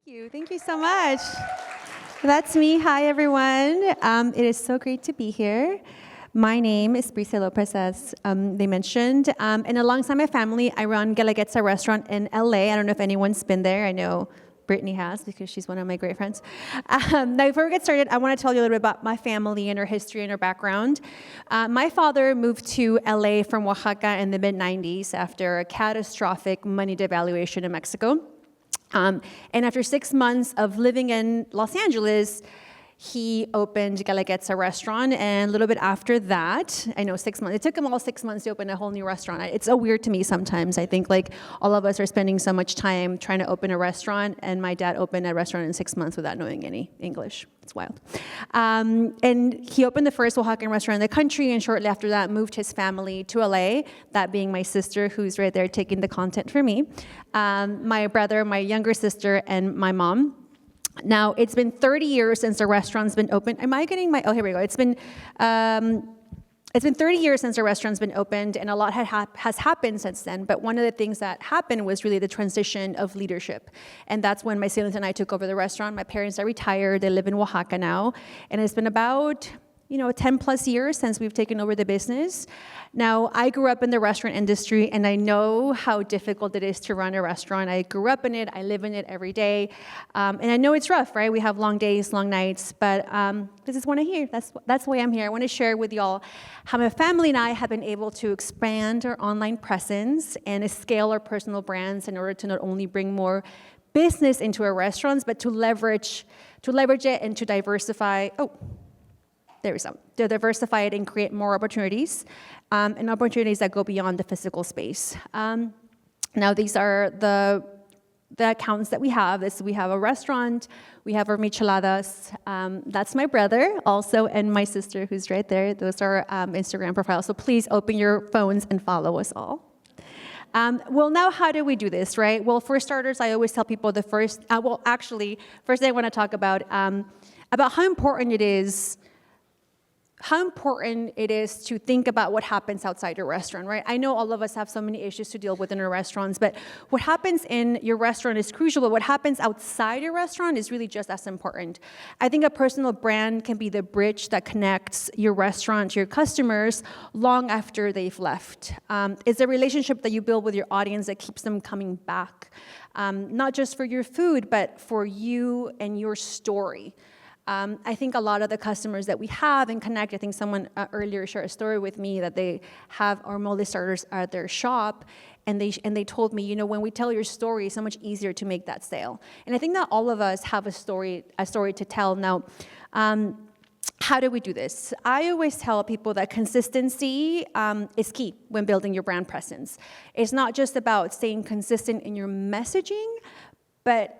you. Thank you so much. That's me. Hi, everyone. It is so great to be here. My name is Bricia Lopez, as they mentioned. And alongside my family, I run Guelaguetza restaurant in LA. I don't know if anyone's been there. I know Brittany has, because she's one of my great friends. Now, before we get started, I want to tell you a little bit about my family and her history and her background. My father moved to LA from Oaxaca in the mid-90s after a catastrophic money devaluation in Mexico. And after 6 months of living in Los Angeles, he opened Guelaguetza restaurant, and a little bit after that, I know 6 months, it took him all 6 months to open a whole new restaurant. It's so weird to me sometimes. I think like all of us are spending so much time trying to open a restaurant, and my dad opened a restaurant in 6 months without knowing any English. It's wild. And he opened the first Oaxacan restaurant in the country, and shortly after that moved his family to LA, that being my sister, who's right there taking the content for me, my brother, my younger sister, and my mom. Now, it's been 30 years since the restaurant's been open. Am I getting my, oh, here we go. It's been 30 years since the restaurant's been opened, and a lot has happened since then. But one of the things that happened was really the transition of leadership. And that's when my siblings and I took over the restaurant. My parents are retired. They live in Oaxaca now. And it's been about 10 plus years since we've taken over the business. Now, I grew up in the restaurant industry, and I know how difficult it is to run a restaurant. I grew up in it, I live in it every day, and I know it's rough, right? We have long days, long nights, but this is what I hear. That's why I'm here. I want to share with y'all how my family and I have been able to expand our online presence and scale our personal brands in order to not only bring more business into our restaurants, but to leverage it and to diversify. To diversify it and create more opportunities, and opportunities that go beyond the physical space. Now, these are the accounts that we have. We have a restaurant, we have our Micheladas. That's my brother also, and my sister who's right there. Those are Instagram profiles. So please open your phones and follow us all. Well, now how do we do this, right? Well, for starters, I always tell people first thing I want to talk about how important it is to think about what happens outside your restaurant, right? I know all of us have so many issues to deal with in our restaurants, but what happens in your restaurant is crucial, but what happens outside your restaurant is really just as important. I think a personal brand can be the bridge that connects your restaurant to your customers long after they've left. It's a relationship that you build with your audience that keeps them coming back, not just for your food, but for you and your story. I think a lot of the customers that we have and connect, I think someone earlier shared a story with me that they have our mole starters at their shop, and they told me, when we tell your story, it's so much easier to make that sale. And I think that all of us have a story to tell. Now, how do we do this? I always tell people that consistency is key when building your brand presence. It's not just about staying consistent in your messaging, but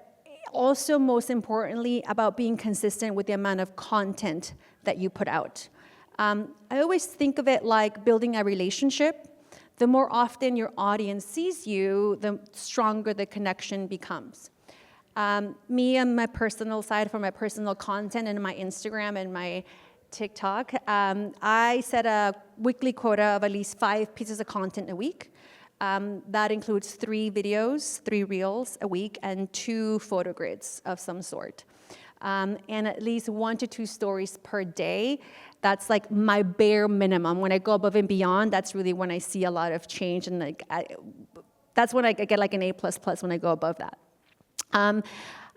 also, most importantly, about being consistent with the amount of content that you put out. I always think of it like building a relationship. The more often your audience sees you, the stronger the connection becomes. Me on my personal side, for my personal content and my Instagram and my TikTok, I set a weekly quota of at least 5 pieces of content a week. That includes 3 videos, 3 reels a week, and 2 photo grids of some sort. And at least 1 to 2 stories per day. That's like my bare minimum. When I go above and beyond, that's really when I see a lot of change, and that's when I get like an A++ when I go above that.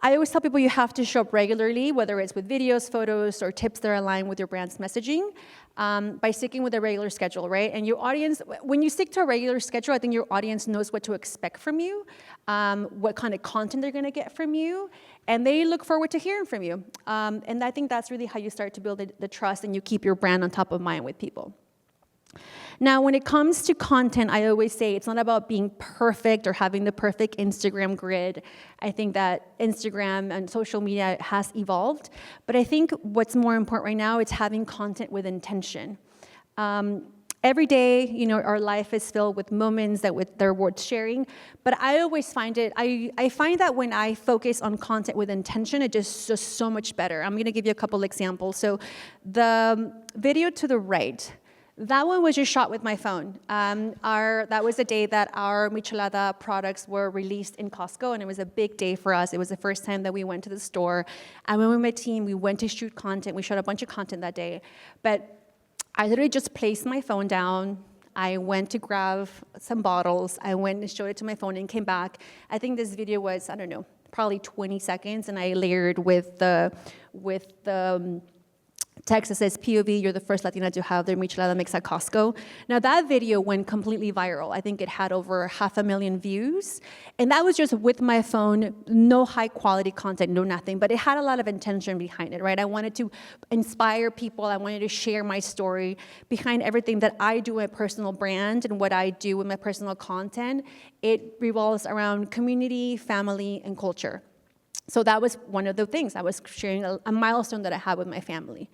I always tell people you have to show up regularly, whether it's with videos, photos, or tips that are aligned with your brand's messaging, by sticking with a regular schedule, right? And your audience, when you stick to a regular schedule, I think your audience knows what to expect from you, what kind of content they're going to get from you, and they look forward to hearing from you. And I think that's really how you start to build the trust, and you keep your brand on top of mind with people. Now, when it comes to content, I always say it's not about being perfect or having the perfect Instagram grid. I think that Instagram and social media has evolved, but I think what's more important right now is having content with intention. Every day, our life is filled with moments that they're worth sharing, but I always find I find that when I focus on content with intention, it just so much better. I'm going to give you a couple examples. So the video to the right, That one was just shot with my phone. That was the day that our Michelada products were released in Costco, and it was a big day for us. It was the first time that we went to the store. And when we were my team, we went to shoot content. We shot a bunch of content that day. But I literally just placed my phone down. I went to grab some bottles. I went and showed it to my phone and came back. I think this video was, I don't know, probably 20 seconds, and I layered with the text that says, POV, you're the first Latina to have their Michelada mix at Costco. Now that video went completely viral. I think it had over 500,000 views. And that was just with my phone, no high quality content, no nothing, but it had a lot of intention behind it, right? I wanted to inspire people. I wanted to share my story behind everything that I do in my personal brand and what I do with my personal content. It revolves around community, family, and culture. So that was one of the things. I was sharing a milestone that I had with my family.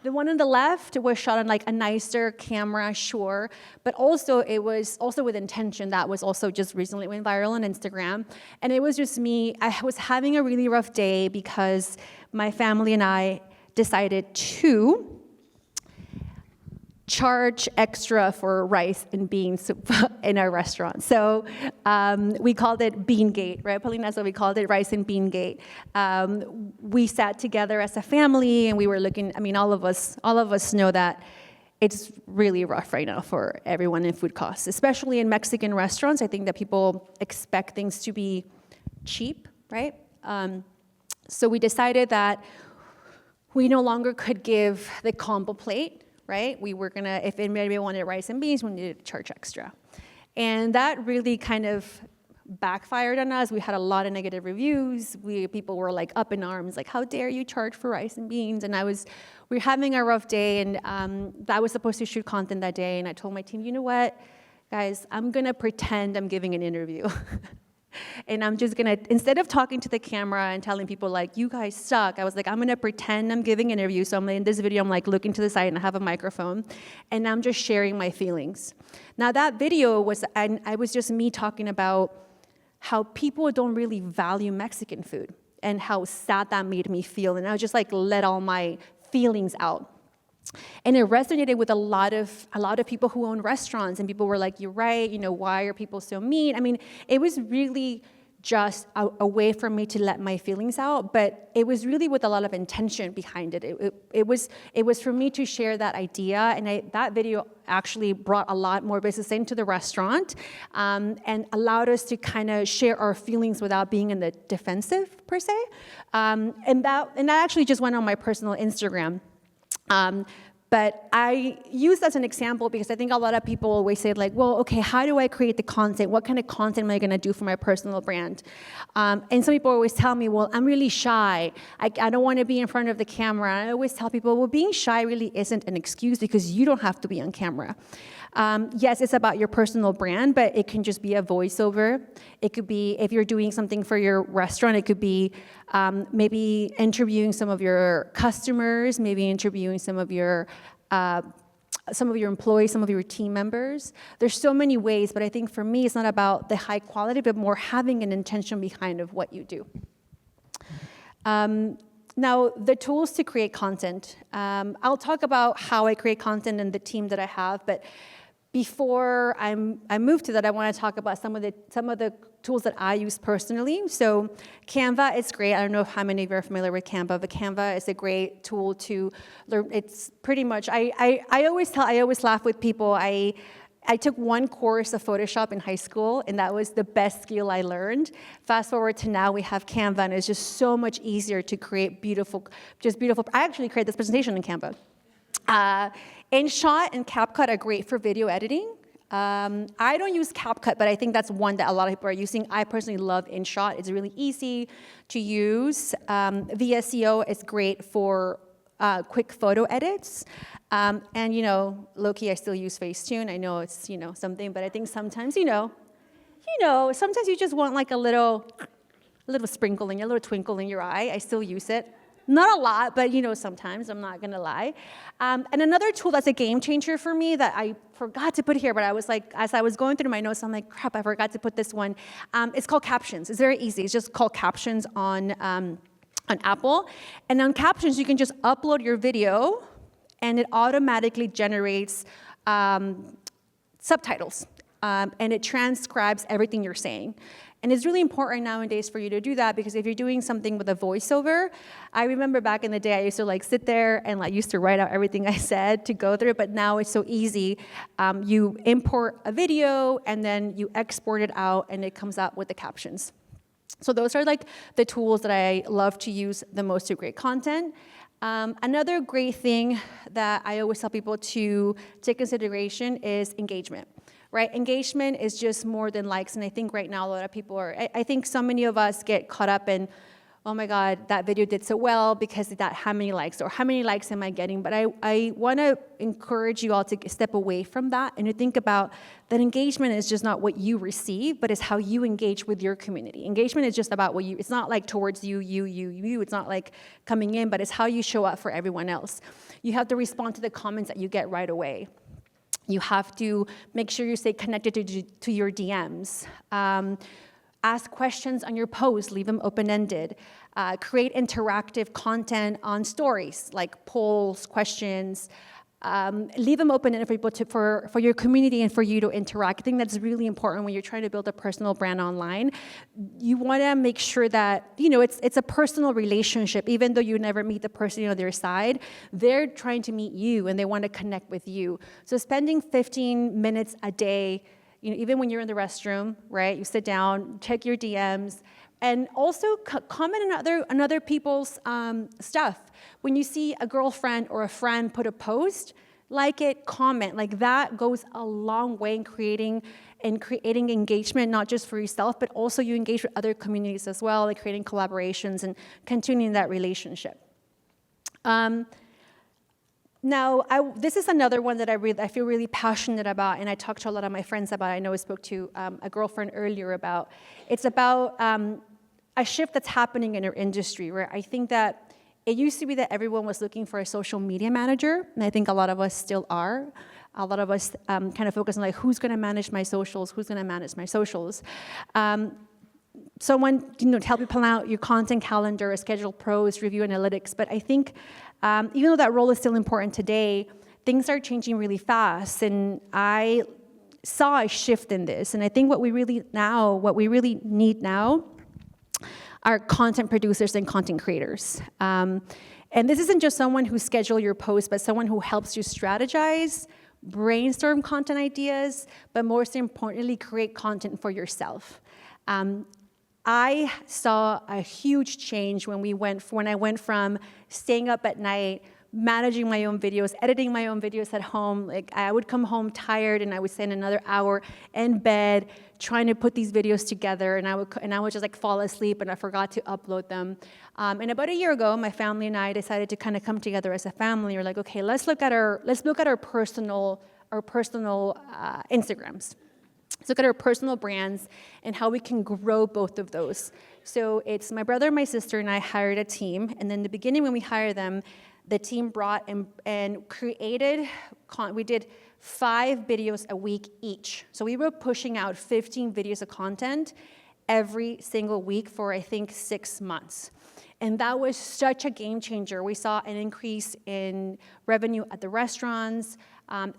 The one on the left was shot on like a nicer camera, sure, but also it was also with intention. That was also just recently went viral on Instagram. And it was just me. I was having a really rough day because my family and I decided to charge extra for rice and beans in our restaurant. So we called it Beangate, right, Paulina? So we called it Rice and Beangate. We sat together as a family and we were looking, I mean, all of us know that it's really rough right now for everyone in food costs, especially in Mexican restaurants. I think that people expect things to be cheap, right? So we decided that we no longer could give the combo plate, right? We were gonna, if anybody wanted rice and beans, we needed to charge extra. And that really kind of backfired on us. We had a lot of negative reviews. People were like up in arms, like, how dare you charge for rice and beans? And we were having a rough day, and I was supposed to shoot content that day, and I told my team, you know what, guys, I'm gonna pretend I'm giving an interview. And I'm just gonna, instead of talking to the camera and telling people like, you guys suck, I was like, I'm gonna pretend I'm giving an interview. So in this video, I'm like looking to the side and I have a microphone and I'm just sharing my feelings. Now that video was, and I was just me talking about how people don't really value Mexican food and how sad that made me feel. And I was just like, let all my feelings out. And it resonated with a lot of people who own restaurants, and people were like, you're right, you know, why are people so mean? I mean, it was really just a way for me to let my feelings out, but it was really with a lot of intention behind it. It was for me to share that idea, and that video actually brought a lot more business into the restaurant, and allowed us to kind of share our feelings without being in the defensive per se. And that actually just went on my personal Instagram. But I use that as an example because I think a lot of people always say like, well, okay, how do I create the content? What kind of content am I gonna do for my personal brand? And some people always tell me, well, I'm really shy. I don't wanna be in front of the camera. And I always tell people, well, being shy really isn't an excuse because you don't have to be on camera. Yes, it's about your personal brand, but it can just be a voiceover. It could be, if you're doing something for your restaurant, it could be maybe interviewing some of your customers, maybe interviewing some of your employees, some of your team members. There's so many ways, but I think for me, it's not about the high quality, but more having an intention behind of what you do. Now, the tools to create content. I'll talk about how I create content and the team that I have, but before I move to that, I want to talk about some of the tools that I use personally. So Canva is great. I don't know how many of you are familiar with Canva, but Canva is a great tool to learn. It's pretty much, I always laugh with people. I took one course of Photoshop in high school, and that was the best skill I learned. Fast forward to now, we have Canva, and it's just so much easier to create beautiful. I actually created this presentation in Canva. InShot and CapCut are great for video editing. I don't use CapCut, but I think that's one that a lot of people are using. I personally love InShot. It's really easy to use. VSCO is great for quick photo edits. And, you know, low-key, I still use Facetune. I know it's, you know, something, but I think sometimes, sometimes you just want like a little sprinkling, a little twinkle in your eye. I still use it. Not a lot, but, you know, sometimes, I'm not gonna lie. And another tool that's a game changer for me that I forgot to put here, but I was like, as I was going through my notes, I'm like, crap, I forgot to put this one. It's called Captions. It's very easy. It's just called Captions on Apple. And on Captions, you can just upload your video, and it automatically generates subtitles, and it transcribes everything you're saying. And it's really important nowadays for you to do that, because if you're doing something with a voiceover, I remember back in the day I used to like sit there and like used to write out everything I said to go through, but now it's so easy. You import a video and then you export it out and it comes out with the captions. So those are like the tools that I love to use the most to create content. Another great thing that I always tell people to take consideration is engagement. Right, engagement is just more than likes, and I think right now a lot of people are, I think so many of us get caught up in, oh my God, that video did so well because of that, how many likes, or how many likes am I getting? But I want to encourage you all to step away from that and to think about that engagement is just not what you receive, but it's how you engage with your community. Engagement is just about what you, it's not like towards you, it's not like coming in, but it's how you show up for everyone else. You have to respond to the comments that you get right away. You have to make sure you stay connected to your DMs. Ask questions on your posts, leave them open-ended. Create interactive content on stories, like polls, questions. Leave them open-ended for people for your community and for you to interact. I think that's really important when you're trying to build a personal brand online. You want to make sure that, you know, it's a personal relationship. Even though you never meet the person on their side, they're trying to meet you and they want to connect with you. So spending 15 minutes a day, you know, even when you're in the restroom, right? You sit down, check your DMs, and also comment on other people's stuff. When you see a girlfriend or a friend put a post, like it, comment. Like that goes a long way in creating engagement, not just for yourself, but also you engage with other communities as well, like creating collaborations and continuing that relationship. Now, this is another one that I feel really passionate about, and I talk to a lot of my friends about. I know I spoke to a girlfriend earlier about. It's about a shift that's happening in our industry, where I think that it used to be that everyone was looking for a social media manager, and I think a lot of us still are. A lot of us kind of focus on like, who's going to manage my socials? Who's going to manage my socials? Someone, you know, to help you plan out your content calendar, schedule pros, review analytics. But I think even though that role is still important today, things are changing really fast, and I saw a shift in this. And I think what we really need now are content producers and content creators. And this isn't just someone who schedules your posts, but someone who helps you strategize, brainstorm content ideas, but most importantly, create content for yourself. I saw a huge change when I went from staying up at night, managing my own videos, editing my own videos at home. Like I would come home tired and I would spend another hour in bed trying to put these videos together, and I would just like fall asleep and I forgot to upload them. And about a year ago, my family and I decided to kind of come together as a family. We're like, okay, let's look at our personal Instagrams. Let's look at our personal brands and how we can grow both of those. So it's my brother and my sister and I hired a team. And in the beginning when we hired them, the team brought and created, we did 5 videos a week each. So we were pushing out 15 videos of content every single week for, I think, 6 months. And that was such a game changer. We saw an increase in revenue at the restaurants,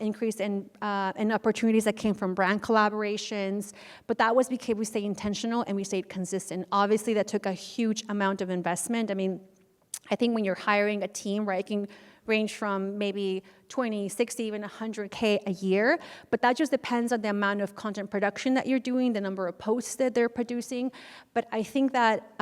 increase in opportunities that came from brand collaborations. But that was because we stayed intentional and we stayed consistent. Obviously, that took a huge amount of investment. I mean, I think when you're hiring a team, right, it can range from maybe 20, 60, even 100K a year. But that just depends on the amount of content production that you're doing, the number of posts that they're producing. But I think that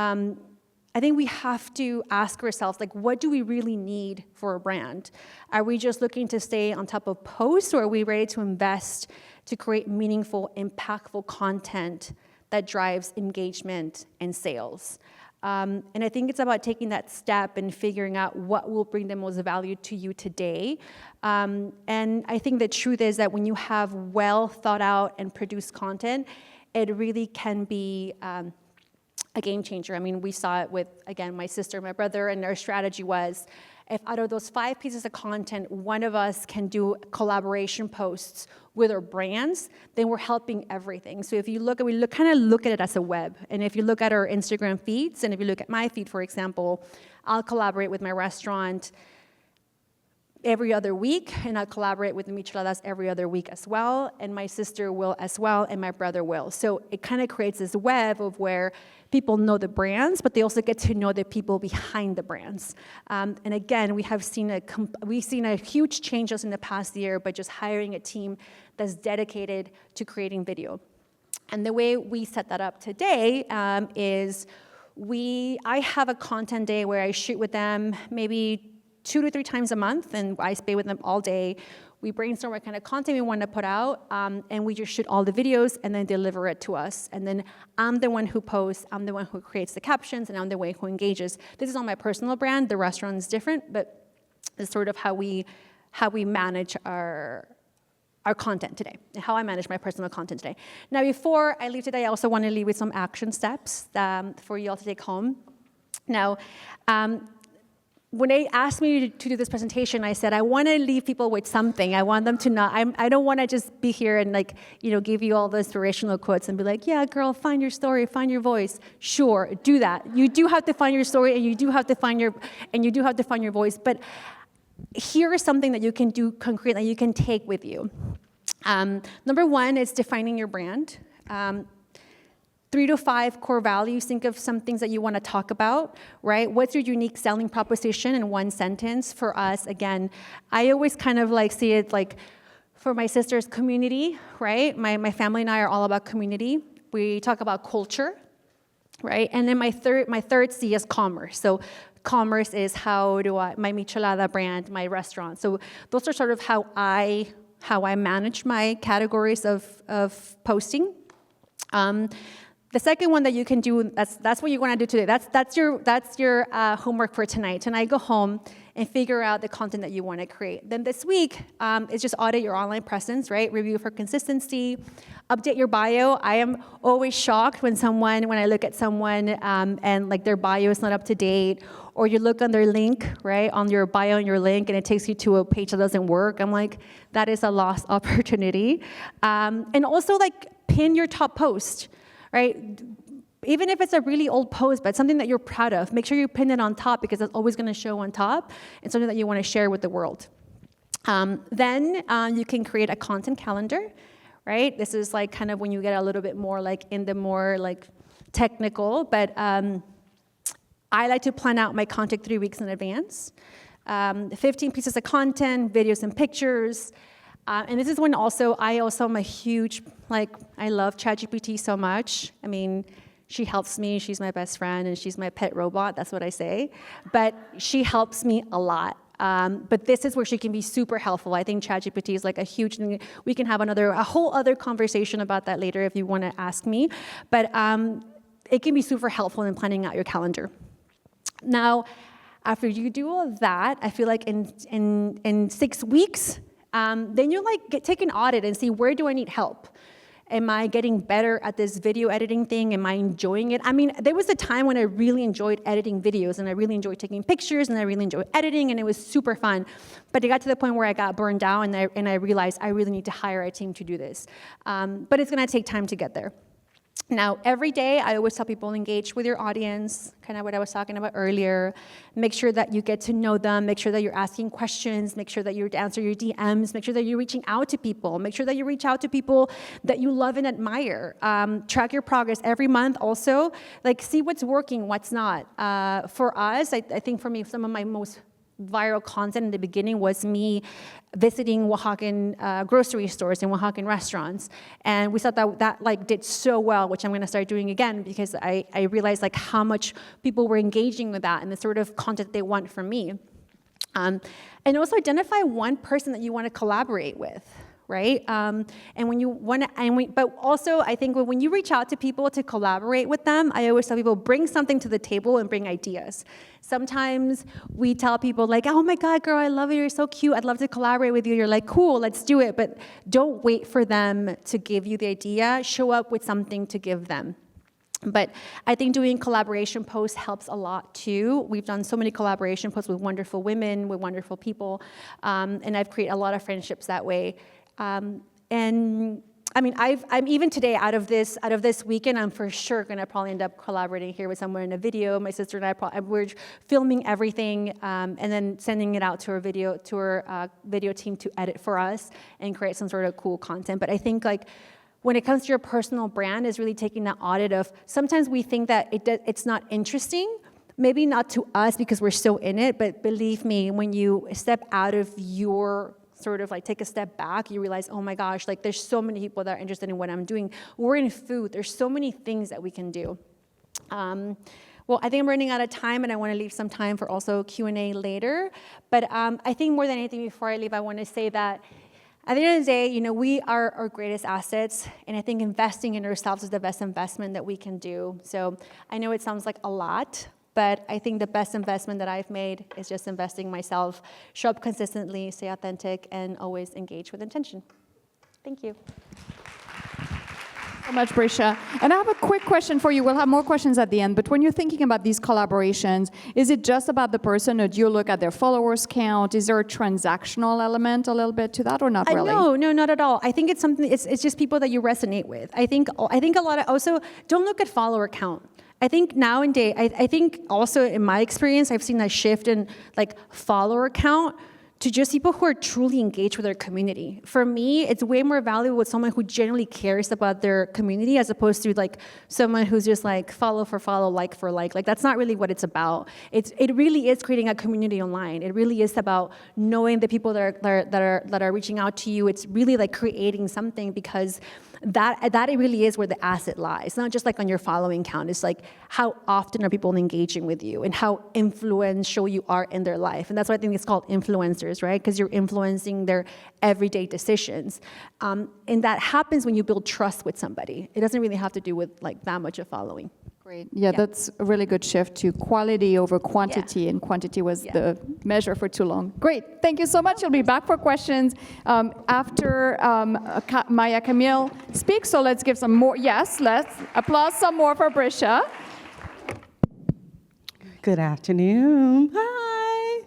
we have to ask ourselves, like, what do we really need for a brand? Are we just looking to stay on top of posts, or are we ready to invest to create meaningful, impactful content that drives engagement and sales? And I think it's about taking that step and figuring out what will bring the most value to you today. And I think the truth is that when you have well thought out and produced content, it really can be a game changer. I mean, we saw it with, again, my sister and my brother, and our strategy was, if out of those 5 pieces of content, one of us can do collaboration posts with our brands, then we're helping everything. So if you kind of look at it as a web. And if you look at our Instagram feeds, and if you look at my feed, for example, I'll collaborate with my restaurant every other week, and I'll collaborate with the Micheladas every other week as well, and my sister will as well, and my brother will. So it kind of creates this web of where people know the brands, but they also get to know the people behind the brands. And again, we've seen a huge change just in the past year by just hiring a team that's dedicated to creating video. And the way we set that up today is I have a content day where I shoot with them maybe 2 to 3 times a month, and I stay with them all day. We brainstorm what kind of content we want to put out, and we just shoot all the videos and then deliver it to us. And then I'm the one who posts, I'm the one who creates the captions, and I'm the one who engages. This is on my personal brand. The restaurant is different, but it's sort of how we manage our content today, and how I manage my personal content today. Now, before I leave today, I also want to leave with some action steps for you all to take home. Now, when they asked me to do this presentation, I said, I want to leave people with something. I want them to know, I don't want to just be here and give you all the inspirational quotes and be like, yeah, girl, find your story, find your voice. Sure, do that. You do have to find your story, and you do have to find your voice. But here is something that you can do concrete, that you can take with you. Number one is defining your brand. 3 to 5 core values. Think of some things that you want to talk about, right? What's your unique selling proposition in one sentence? For us, again, I always kind of see it for my sister's community, right? My family and I are all about community. We talk about culture, right? And then my third C is commerce. So commerce is my Michelada brand, my restaurant. So those are sort of how I manage my categories of posting. The second one that you can do, that's what you want to do today. That's your homework for tonight. Tonight, go home and figure out the content that you want to create. Then this week is just audit your online presence, right? Review for consistency, update your bio. I am always shocked when I look at someone and their bio is not up to date, or you look on their link, right, on your bio and your link, and it takes you to a page that doesn't work. I'm like, that is a lost opportunity. And also pin your top post. Right? Even if it's a really old post, but something that you're proud of, make sure you pin it on top, because it's always going to show on top, and something that you want to share with the world. Then you can create a content calendar, right? This is kind of when you get a little bit more in the more technical, but I like to plan out my content 3 weeks in advance. 15 pieces of content, videos and pictures. And this is when I also am a huge, I love ChatGPT so much. I mean, she helps me. She's my best friend, and she's my pet robot. That's what I say. But she helps me a lot. But this is where she can be super helpful. I think ChatGPT is a huge thing. We can have a whole other conversation about that later if you want to ask me. But it can be super helpful in planning out your calendar. Now, after you do all of that, I feel like in 6 weeks, then you take an audit and see, where do I need help? Am I getting better at this video editing thing? Am I enjoying it? I mean, there was a time when I really enjoyed editing videos, and I really enjoyed taking pictures, and I really enjoyed editing, and it was super fun. But it got to the point where I got burned out, and I realized I really need to hire a team to do this. But it's going to take time to get there. Now, every day, I always tell people, engage with your audience, kind of what I was talking about earlier. Make sure that you get to know them. Make sure that you're asking questions. Make sure that you answer your DMs. Make sure that you're reaching out to people. Make sure that you reach out to people that you love and admire. Track your progress every month also. See what's working, what's not. For us, I think for me, some of my most viral content in the beginning was me visiting Oaxacan grocery stores and Oaxacan restaurants, and we thought that did so well, which I'm going to start doing again, because I realized how much people were engaging with that and the sort of content they want from me. And also identify one person that you want to collaborate with. Right? And when you want to, but also I think when you reach out to people to collaborate with them, I always tell people, bring something to the table and bring ideas. Sometimes we tell people oh my God, girl, I love you, you're so cute, I'd love to collaborate with you. You're like, cool, let's do it. But don't wait for them to give you the idea. Show up with something to give them. But I think doing collaboration posts helps a lot too. We've done so many collaboration posts with wonderful women, with wonderful people, and I've created a lot of friendships that way. And I mean, I'm even today out of this weekend, I'm for sure gonna probably end up collaborating here with someone in a video. My sister and I, we're filming everything and then sending it out to our video team to edit for us and create some sort of cool content. But I think like when it comes to your personal brand, is really taking that audit of sometimes we think that it's not interesting. Maybe not to us because we're so in it, but believe me, when you step out of your sort of like take a step back, you realize, oh my gosh, like there's so many people that are interested in what I'm doing. We're in food. There's so many things that we can do. Well, I think I'm running out of time, and I want to leave some time for also Q&A later. But I think more than anything, before I leave, I want to say that at the end of the day, we are our greatest assets, and I think investing in ourselves is the best investment that we can do. So I know it sounds like a lot, but I think the best investment that I've made is just investing in myself, show up consistently, stay authentic, and always engage with intention. Thank you. So much, Bricia. And I have a quick question for you. We'll have more questions at the end, but when you're thinking about these collaborations, is it just about the person, or do you look at their followers count? Is there a transactional element a little bit to that, or not really? No, not at all. I think it's something, it's just people that you resonate with. I think a lot of, also, don't look at follower count. I think nowadays, I think also in my experience, I've seen that shift in like follower count to just people who are truly engaged with their community. For me, it's way more valuable with someone who genuinely cares about their community as opposed to like someone who's just like follow for follow, like for like. Like that's not really what it's about. It really is creating a community online. It really is about knowing the people that are reaching out to you. It's really like creating something, because that it really is where the asset lies. It's not just like on your following count. It's like how often are people engaging with you and how influential you are in their life. And that's why I think it's called influencers, right? Because you're influencing their everyday decisions. And that happens when you build trust with somebody. It doesn't really have to do with like that much of following. Great. Yeah, that's a really good shift to quality over quantity, and quantity was the measure for too long. Great. Thank you so much. You'll be back for questions after Maya-Camille speaks. So let's give some more. Yes, let's applaud some more for Bricia. Good afternoon. Hi.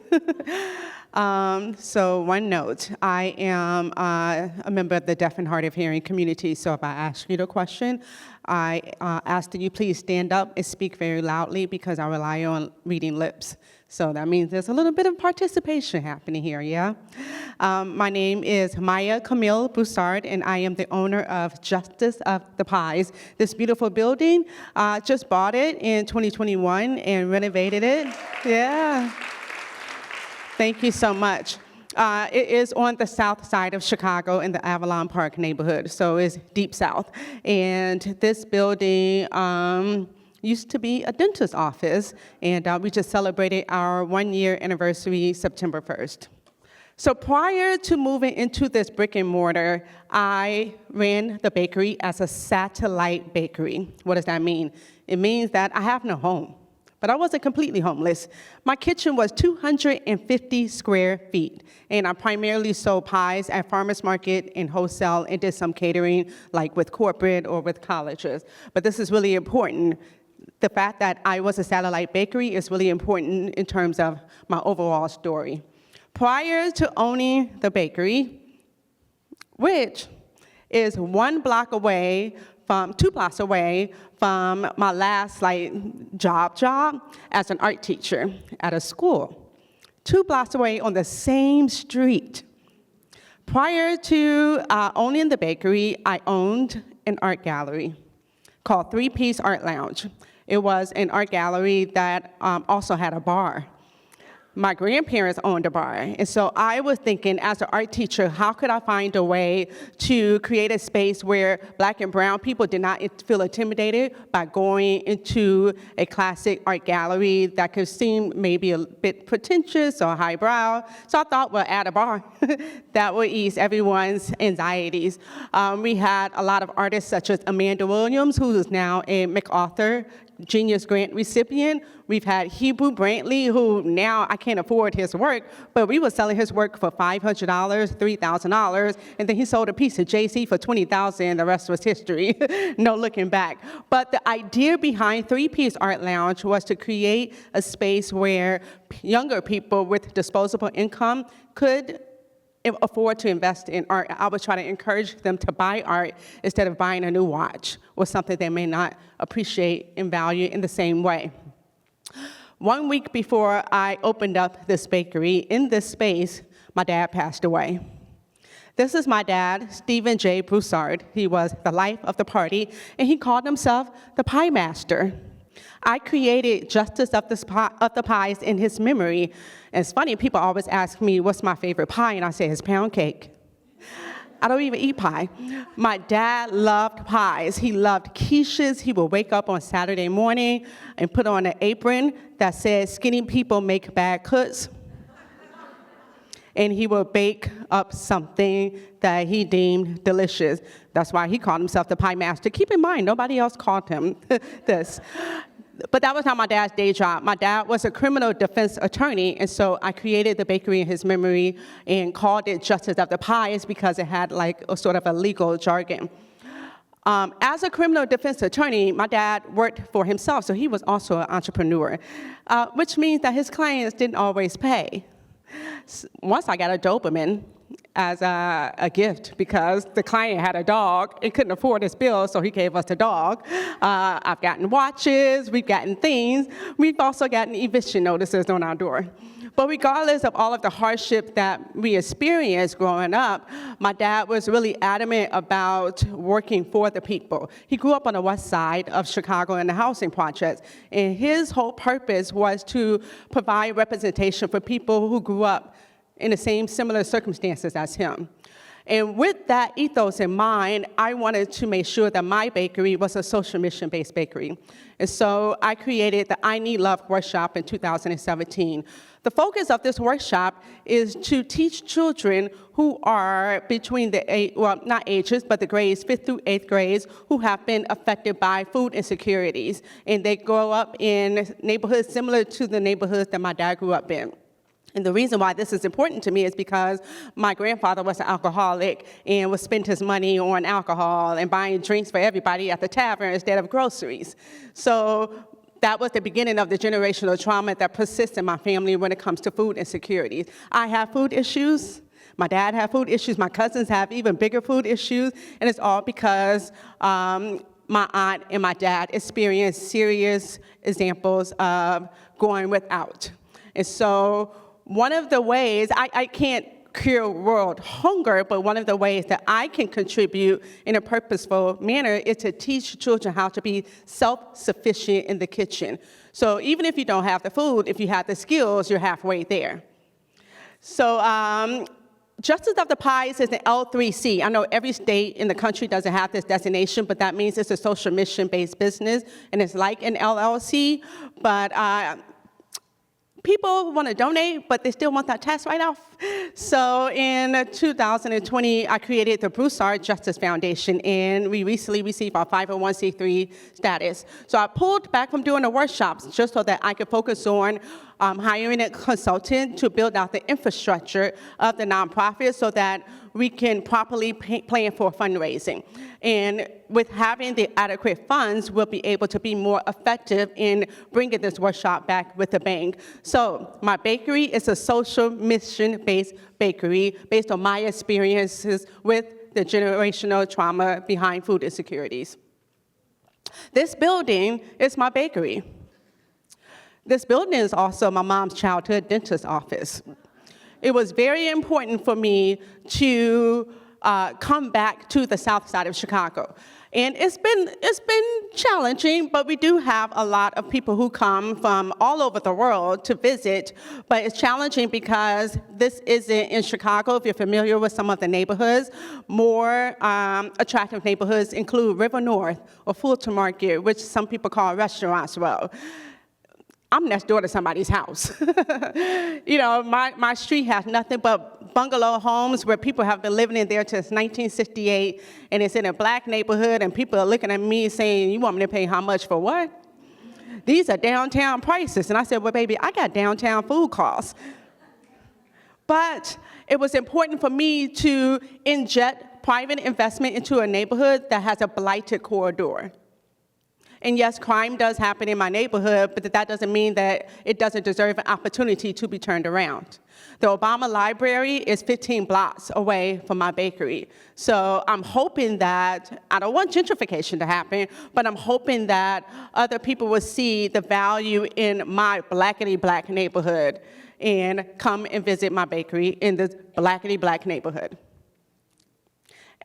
So one note, I am a member of the deaf and hard of hearing community, so if I ask you the question, I ask that you please stand up and speak very loudly, because I rely on reading lips. So that means there's a little bit of participation happening here, yeah? My name is Maya-Camille Broussard, and I am the owner of Justice of the Pies. This beautiful building, just bought it in 2021 and renovated it. Yeah. Thank you so much. It is on the south side of Chicago in the Avalon Park neighborhood, so it's deep south. And this building used to be a dentist's office, and we just celebrated our 1-year anniversary September 1st. So prior to moving into this brick and mortar, I ran the bakery as a satellite bakery. What does that mean? It means that I have no home. But I wasn't completely homeless. My kitchen was 250 square feet, and I primarily sold pies at farmers market and wholesale, and did some catering, like with corporate or with colleges. But this is really important. The fact that I was a satellite bakery is really important in terms of my overall story. Prior to owning the bakery, which is 2 blocks away from my last job as an art teacher at a school, 2 blocks away on the same street. Prior to owning the bakery, I owned an art gallery called 3-Piece Art Lounge. It was an art gallery that also had a bar. My grandparents owned a bar, and so I was thinking, as an art teacher, how could I find a way to create a space where Black and brown people did not feel intimidated by going into a classic art gallery that could seem maybe a bit pretentious or highbrow. So I thought, well, add a bar. That would ease everyone's anxieties. We had a lot of artists such as Amanda Williams, who is now a MacArthur Genius Grant recipient. We've had Hebrew Brantley, who now I can't afford his work, but we were selling his work for $500, $3,000, and then he sold a piece of JC for $20,000, and the rest was history. No looking back. But the idea behind 3-Piece Art Lounge was to create a space where younger people with disposable income could afford to invest in art, I would try to encourage them to buy art instead of buying a new watch or something they may not appreciate and value in the same way. 1 week before I opened up this bakery, in this space, my dad passed away. This is my dad, Stephen J. Broussard. He was the life of the party, and he called himself the Pie Master. I created Justice of the Pies in his memory. And it's funny, people always ask me, what's my favorite pie? And I say, it's pound cake. I don't even eat pie. My dad loved pies. He loved quiches. He would wake up on Saturday morning and put on an apron that said, skinny people make bad cooks. And he would bake up something that he deemed delicious. That's why he called himself the Pie Master. Keep in mind, nobody else called him this. But that was not my dad's day job. My dad was a criminal defense attorney, and so I created the bakery in his memory and called it Justice of the Pies because it had like a sort of a legal jargon. As a criminal defense attorney, my dad worked for himself, so he was also an entrepreneur, which means that his clients didn't always pay. Once I got a Doberman as a gift because the client had a dog and couldn't afford his bill, so he gave us the dog. I've gotten watches, we've gotten things. We've also gotten eviction notices on our door. But regardless of all of the hardship that we experienced growing up, my dad was really adamant about working for the people. He grew up on the west side of Chicago in the housing projects, and his whole purpose was to provide representation for people who grew up in the same similar circumstances as him. And with that ethos in mind, I wanted to make sure that my bakery was a social mission-based bakery. And so I created the I Need Love workshop in 2017. The focus of this workshop is to teach children who are between not ages, but the grades 5th through 8th grades, who have been affected by food insecurities. And they grow up in neighborhoods similar to the neighborhoods that my dad grew up in. And the reason why this is important to me is because my grandfather was an alcoholic and would spend his money on alcohol and buying drinks for everybody at the tavern instead of groceries. So that was the beginning of the generational trauma that persists in my family when it comes to food insecurities. I have food issues. My dad had food issues. My cousins have even bigger food issues. And it's all because my aunt and my dad experienced serious examples of going without. And so one of the ways, I can't cure world hunger, but one of the ways that I can contribute in a purposeful manner is to teach children how to be self-sufficient in the kitchen. So even if you don't have the food, if you have the skills, you're halfway there. So Justice of the Pies is an L3C. I know every state in the country doesn't have this designation, but that means it's a social mission-based business, and it's like an LLC, but people want to donate, but they still want that tax write-off. So in 2020, I created the Broussard Justice Foundation, and we recently received our 501c3 status. So I pulled back from doing the workshops just so that I could focus on hiring a consultant to build out the infrastructure of the nonprofit so that we can properly plan for fundraising. And with having the adequate funds, we'll be able to be more effective in bringing this workshop back with a bang. So my bakery is a social mission-based bakery based on my experiences with the generational trauma behind food insecurities. This building is my bakery. This building is also my mom's childhood dentist's office. It was very important for me to come back to the south side of Chicago. And it's been challenging, but we do have a lot of people who come from all over the world to visit. But it's challenging because this isn't in Chicago. If you're familiar with some of the neighborhoods, more attractive neighborhoods include River North or Fulton Market, which some people call Restaurants Row. I'm next door to somebody's house. You know, my street has nothing but bungalow homes where people have been living in there since 1968, and it's in a black neighborhood, and people are looking at me saying, you want me to pay how much for what? These are downtown prices. And I said, well, baby, I got downtown food costs. But it was important for me to inject private investment into a neighborhood that has a blighted corridor. And yes, crime does happen in my neighborhood, but that doesn't mean that it doesn't deserve an opportunity to be turned around. The Obama Library is 15 blocks away from my bakery. So I'm hoping that, I don't want gentrification to happen, but I'm hoping that other people will see the value in my blackity-black neighborhood and come and visit my bakery in this blackity-black neighborhood.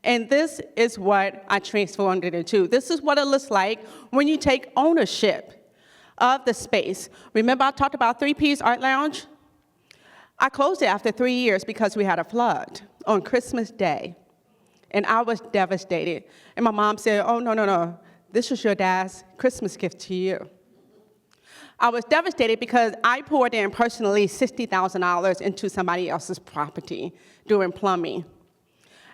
And this is what I transformed it into. This is what it looks like when you take ownership of the space. Remember I talked about 3 Ps Art Lounge? I closed it after 3 years because we had a flood on Christmas Day. And I was devastated. And my mom said, oh, no, this is your dad's Christmas gift to you. I was devastated because I poured in personally $60,000 into somebody else's property doing plumbing.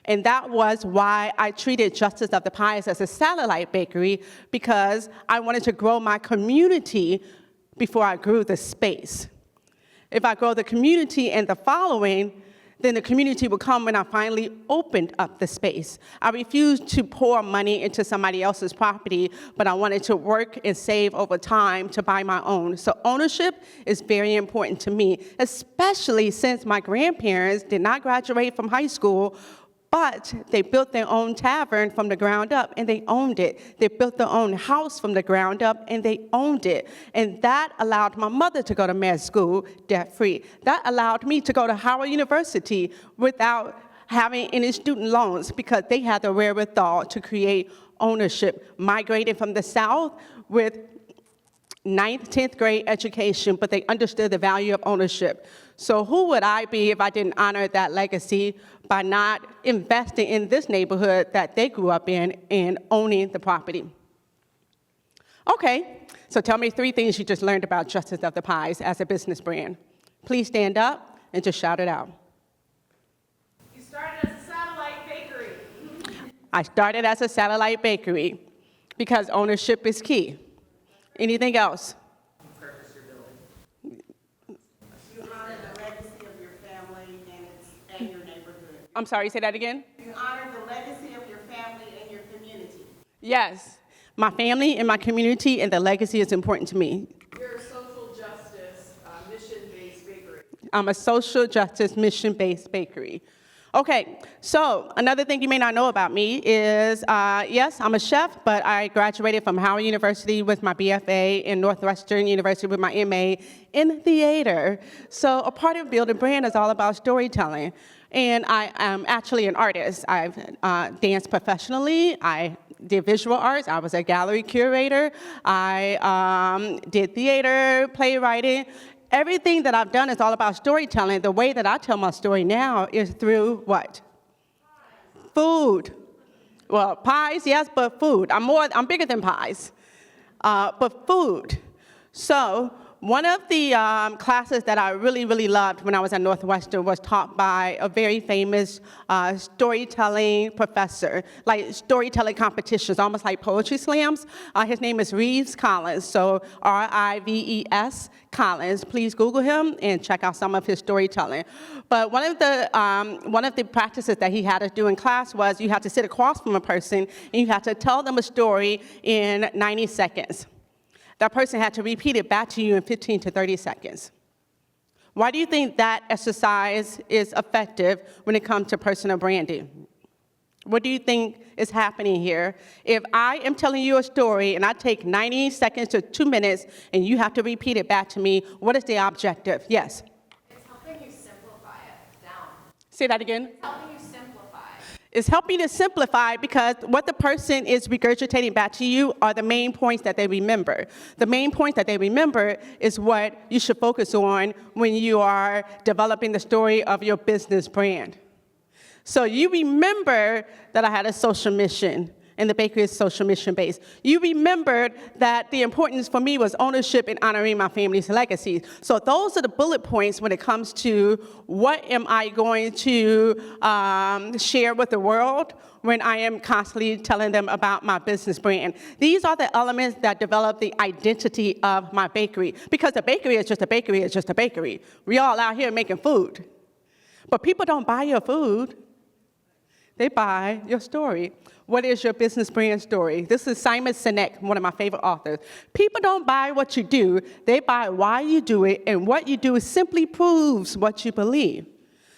And that was why I treated Justice of the Pies as a satellite bakery, because I wanted to grow my community before I grew the space. If I grow the community and the following, then the community will come when I finally opened up the space. I refused to pour money into somebody else's property, but I wanted to work and save over time to buy my own. So ownership is very important to me, especially since my grandparents did not graduate from high school, but they built their own tavern from the ground up, and they owned it. They built their own house from the ground up, and they owned it. And that allowed my mother to go to med school debt-free. That allowed me to go to Howard University without having any student loans, because they had the wherewithal to create ownership. Migrated from the South with 9th, 10th grade education, but they understood the value of ownership. So who would I be if I didn't honor that legacy by not investing in this neighborhood that they grew up in and owning the property? Okay, so tell me 3 things you just learned about Justice of the Pies as a business brand. Please stand up and just shout it out. You started as a satellite bakery. I started as a satellite bakery because ownership is key. Anything else? Purpose you're building. You honor the legacy of your family and your neighborhood. I'm sorry, say that again? You honor the legacy of your family and your community. Yes, my family and my community and the legacy is important to me. You're a social justice, mission-based bakery. I'm a social justice mission-based bakery. Okay, so another thing you may not know about me is, yes, I'm a chef, but I graduated from Howard University with my BFA and Northwestern University with my MA in theater. So a part of Building Brand is all about storytelling. And I am actually an artist. I've danced professionally. I did visual arts. I was a gallery curator. I did theater, playwriting. Everything that I've done is all about storytelling. The way that I tell my story now is through what? Food. Well, pies, yes, but food. I'm bigger than pies, but food. So one of the classes that I really, really loved when I was at Northwestern was taught by a very famous storytelling professor, like storytelling competitions, almost like poetry slams. His name is Reeves Collins, so R-I-V-E-S Collins. Please Google him and check out some of his storytelling. But one of the practices that he had us do in class was you had to sit across from a person and you had to tell them a story in 90 seconds. That person had to repeat it back to you in 15 to 30 seconds. Why do you think that exercise is effective when it comes to personal branding? What do you think is happening here? If I am telling you a story and I take 90 seconds to 2 minutes and you have to repeat it back to me, what is the objective? Yes? It's helping you simplify it down. Say that again. It's helping you simplify. It's helping to simplify because what the person is regurgitating back to you are the main points that they remember. The main point that they remember is what you should focus on when you are developing the story of your business brand. So you remember that I had a social mission, and the bakery is social mission based. You remembered that the importance for me was ownership and honoring my family's legacy. So those are the bullet points when it comes to what am I going to share with the world when I am constantly telling them about my business brand. These are the elements that develop the identity of my bakery, because a bakery is just a bakery, it's just a bakery. We all out here making food. But people don't buy your food. They buy your story. What is your business brand story? This is Simon Sinek, one of my favorite authors. People don't buy what you do, they buy why you do it, and what you do simply proves what you believe.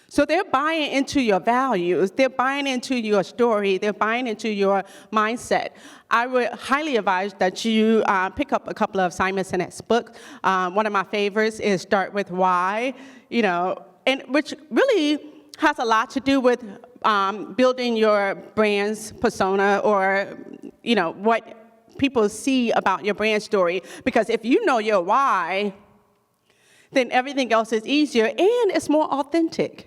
So they're buying into your values, they're buying into your story, they're buying into your mindset. I would highly advise that you pick up a couple of Simon Sinek's books. One of my favorites is Start With Why, and which really has a lot to do with building your brand's persona, or what people see about your brand story. Because if you know your why, then everything else is easier and it's more authentic.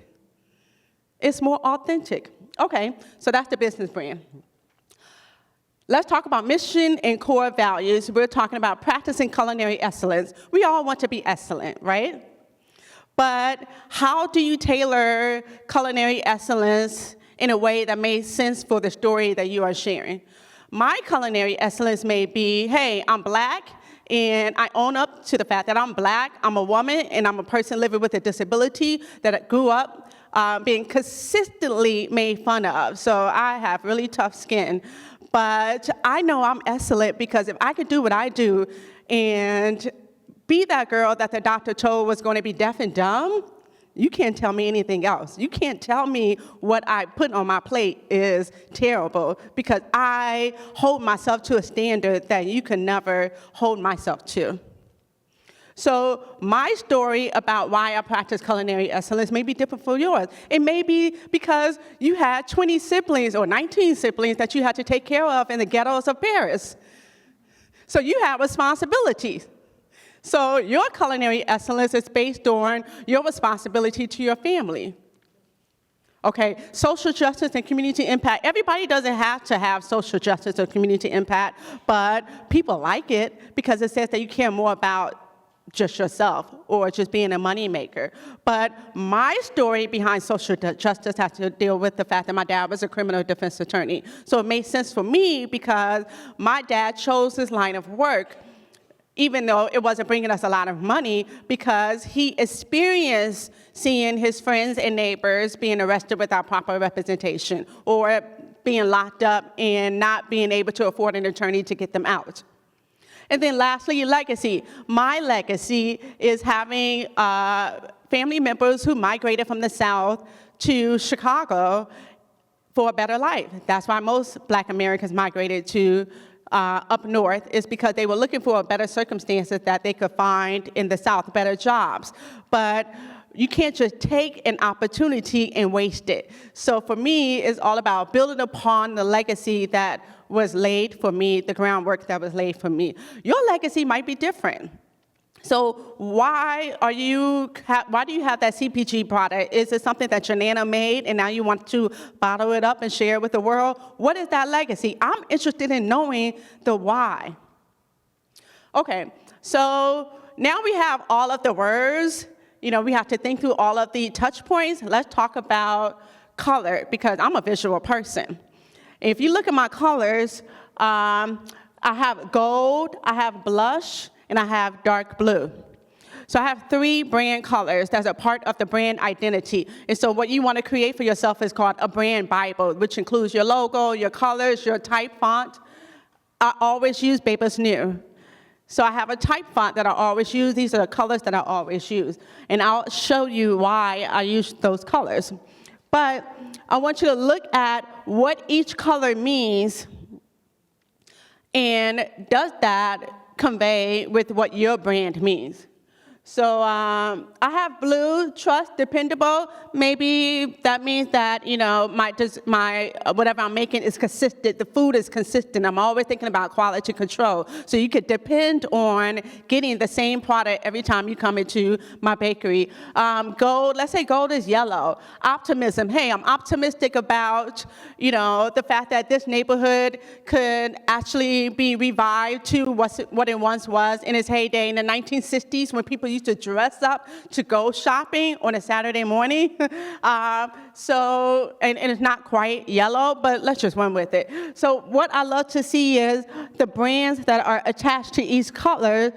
It's more authentic. Okay, so that's the business brand. Let's talk about mission and core values. We're talking about practicing culinary excellence. We all want to be excellent, right? But how do you tailor culinary excellence in a way that makes sense for the story that you are sharing? My culinary excellence may be, hey, I'm Black, and I own up to the fact that I'm Black, I'm a woman, and I'm a person living with a disability that grew up being consistently made fun of. So I have really tough skin. But I know I'm excellent because if I could do what I do and be that girl that the doctor told was going to be deaf and dumb, you can't tell me anything else. You can't tell me what I put on my plate is terrible, because I hold myself to a standard that you can never hold myself to. So my story about why I practice culinary excellence may be different from yours. It may be because you had 20 siblings or 19 siblings that you had to take care of in the ghettos of Paris. So you have responsibilities. So your culinary excellence is based on your responsibility to your family. Okay, social justice and community impact. Everybody doesn't have to have social justice or community impact, but people like it because it says that you care more about just yourself or just being a moneymaker. But my story behind social justice has to deal with the fact that my dad was a criminal defense attorney. So it made sense for me because my dad chose this line of work, even though it wasn't bringing us a lot of money, because he experienced seeing his friends and neighbors being arrested without proper representation, or being locked up and not being able to afford an attorney to get them out. And then lastly, legacy. My legacy is having family members who migrated from the South to Chicago for a better life. That's why most Black Americans migrated to up north, is because they were looking for better circumstances that they could find in the South, better jobs. But you can't just take an opportunity and waste it. So for me, it's all about building upon the legacy that was laid for me, the groundwork that was laid for me. Your legacy might be different. So why do you have that CPG product? Is it something that your Nana made and now you want to bottle it up and share it with the world? What is that legacy? I'm interested in knowing the why. Okay, so now we have all of the words. We have to think through all of the touch points. Let's talk about color, because I'm a visual person. If you look at my colors, I have gold, I have blush, and I have dark blue. So I have 3 brand colors that's a part of the brand identity. And so what you want to create for yourself is called a brand Bible, which includes your logo, your colors, your type font. I always use Baby's New. So I have a type font that I always use. These are the colors that I always use. And I'll show you why I use those colors. But I want you to look at what each color means, and does that convey with what your brand means. So I have blue, trust, dependable. Maybe that means that my whatever I'm making is consistent. The food is consistent. I'm always thinking about quality control. So you could depend on getting the same product every time you come into my bakery. Gold. Let's say gold is yellow. Optimism. Hey, I'm optimistic about the fact that this neighborhood could actually be revived to what it once was in its heyday in the 1960s, when people used to dress up to go shopping on a Saturday morning. And it's not quite yellow, but let's just run with it. So what I love to see is the brands that are attached to each color.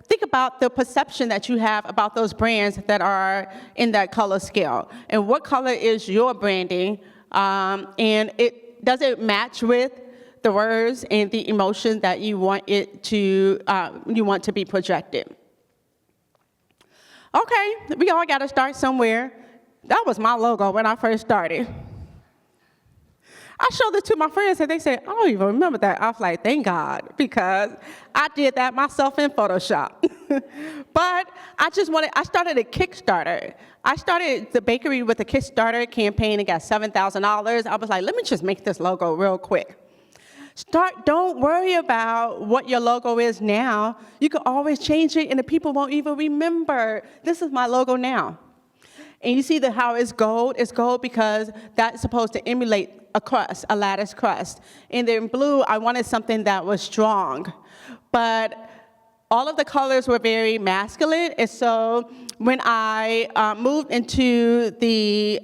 Think about the perception that you have about those brands that are in that color scale. And what color is your branding and it doesn't match with the words and the emotion that you want it to be projected. Okay, we all got to start somewhere. That was my logo when I first started. I showed it to my friends and they said, I don't even remember that. I was like, thank God, because I did that myself in Photoshop. But I started a Kickstarter. I started the bakery with a Kickstarter campaign and got $7,000. I was like, let me just make this logo real quick. Don't worry about what your logo is now. You can always change it and the people won't even remember. This is my logo now. And you see how it's gold? It's gold because that's supposed to emulate a crust, a lattice crust. And then blue, I wanted something that was strong. But all of the colors were very masculine, and so when I moved into the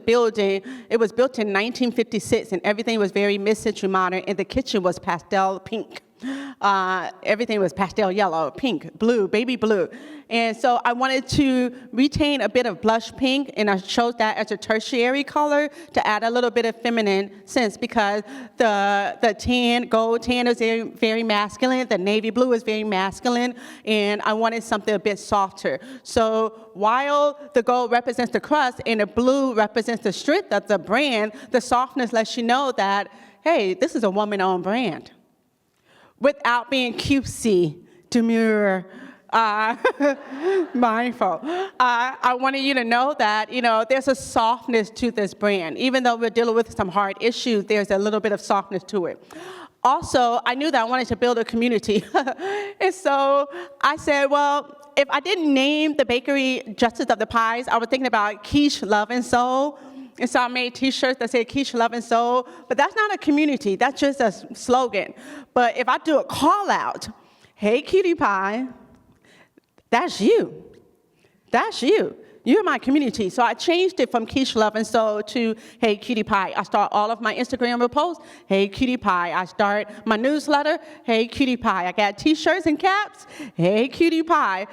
building, it was built in 1956, and everything was very mid-century modern, and the kitchen was pastel pink. Everything was pastel yellow, pink, blue, baby blue. And so I wanted to retain a bit of blush pink, and I chose that as a tertiary color to add a little bit of feminine sense because the tan, gold tan is very, very masculine, the navy blue is very masculine, and I wanted something a bit softer. So while the gold represents the crust and the blue represents the strength of the brand, the softness lets you know that, hey, this is a woman-owned brand. Without being cutesy, demure, mindful. I wanted you to know that, there's a softness to this brand. Even though we're dealing with some hard issues, there's a little bit of softness to it. Also, I knew that I wanted to build a community. And so I said, well, if I didn't name the bakery Justice of the Pies, I was thinking about quiche, love, and soul. And so I made T-shirts that say quiche, love, and soul. But that's not a community. That's just a slogan. But if I do a call out, hey, cutie pie, that's you. That's you. You're my community. So I changed it from quiche, love, and soul to hey, cutie pie. I start all of my Instagram posts, hey, cutie pie. I start my newsletter, hey, cutie pie. I got T-shirts and caps, hey, cutie pie.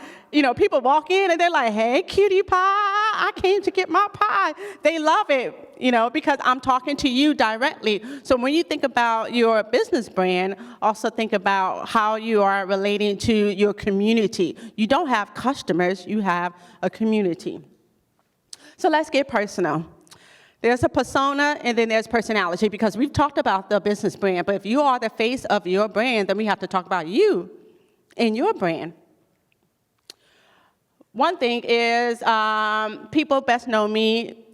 People walk in and they're like, hey, cutie pie, I came to get my pie. They love it, because I'm talking to you directly. So when you think about your business brand, also think about how you are relating to your community. You don't have customers, you have a community. So let's get personal. There's a persona and then there's personality, because we've talked about the business brand, but if you are the face of your brand, then we have to talk about you and your brand. One thing is people best know me,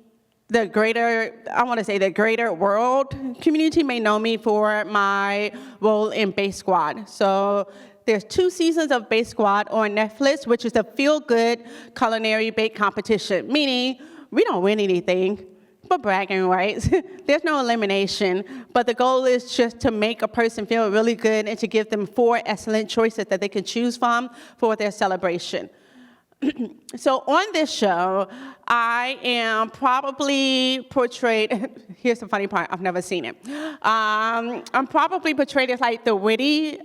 the greater world community may know me for my role in Bake Squad. So there's 2 seasons of Bake Squad on Netflix, which is a feel-good culinary bake competition, meaning we don't win anything but bragging rights. There's no elimination, but the goal is just to make a person feel really good and to give them 4 excellent choices that they can choose from for their celebration. So on this show, I am probably portrayed, here's the funny part, I've never seen it. I'm probably portrayed as like the witty,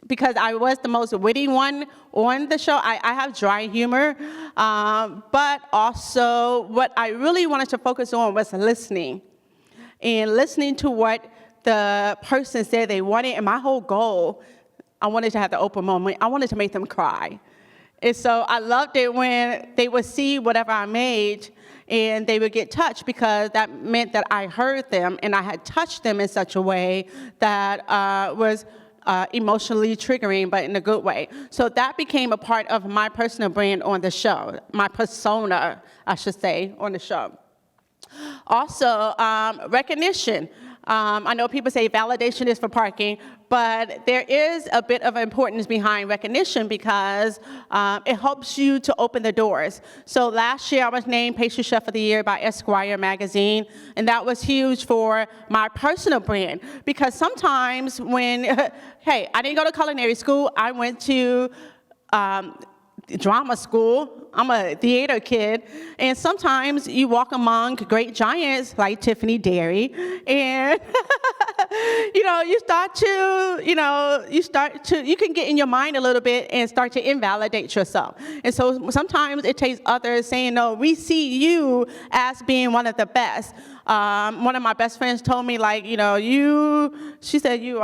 because I was the most witty one on the show. I have dry humor, but also what I really wanted to focus on was listening. And listening to what the person said they wanted, and my whole goal, I wanted to have the open moment. I wanted to make them cry. And so I loved it when they would see whatever I made and they would get touched, because that meant that I heard them and I had touched them in such a way that was emotionally triggering, but in a good way. So that became a part of my personal brand on the show, my persona, I should say, on the show. Also, recognition. I know people say validation is for parking, but there is a bit of importance behind recognition because it helps you to open the doors. So last year I was named Pastry Chef of the Year by Esquire magazine, and that was huge for my personal brand, because sometimes when, hey, I didn't go to culinary school, I went to drama school. I'm a theater kid, and sometimes you walk among great giants like Tiffany Derry, and you can get in your mind a little bit and start to invalidate yourself. And so sometimes it takes others saying, no, we see you as being one of the best. One of my best friends told me, like, she said, you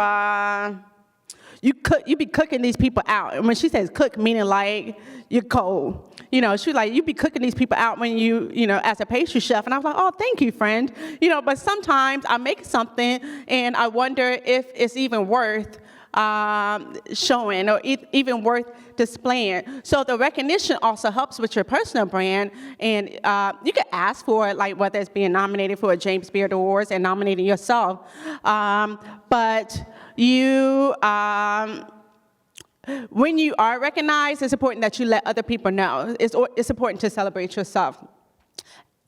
be cooking these people out. And when she says cook, meaning like you're cold. She's like, you be cooking these people out when as a pastry chef. And I was like, oh, thank you, friend. But sometimes I make something and I wonder if it's even worth showing or even worth displaying. So the recognition also helps with your personal brand. And you can ask for it, like whether it's being nominated for a James Beard Awards and nominating yourself. But when you are recognized, it's important that you let other people know. It's important to celebrate yourself,